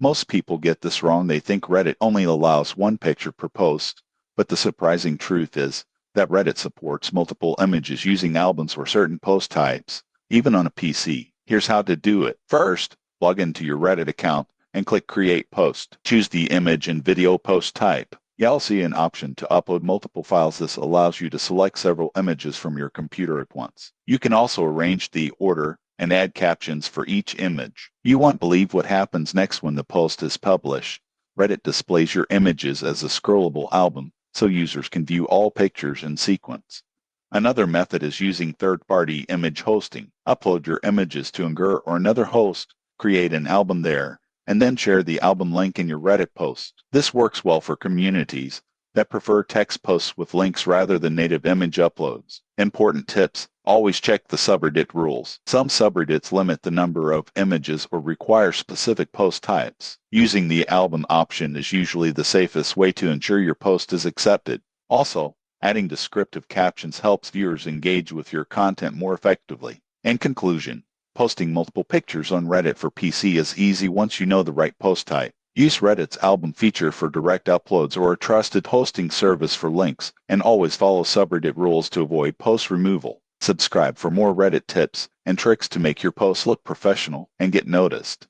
Most people get this wrong. They think Reddit only allows one picture per post, but the surprising truth is that Reddit supports multiple images using albums or certain post types, even on a PC. Here's how to do it. First, log into your Reddit account and click Create Post. Choose the image and video post type. You'll see an option to upload multiple files. This allows you to select several images from your computer at once. You can also arrange the order and add captions for each image. You won't believe what happens next when the post is published. Reddit displays your images as a scrollable album so users can view all pictures in sequence. Another method is using third-party image hosting. Upload your images to Imgur or another host, create an album there, and then share the album link in your Reddit post. This works well for communities that prefer text posts with links rather than native image uploads. Important tips: always check the subreddit rules. Some subreddits limit the number of images or require specific post types. Using the album option is usually the safest way to ensure your post is accepted. Also, adding descriptive captions helps viewers engage with your content more effectively. In conclusion, posting multiple pictures on Reddit for PC is easy once you know the right post type. Use Reddit's album feature for direct uploads or a trusted hosting service for links, and always follow subreddit rules to avoid post removal. Subscribe for more Reddit tips and tricks to make your posts look professional and get noticed.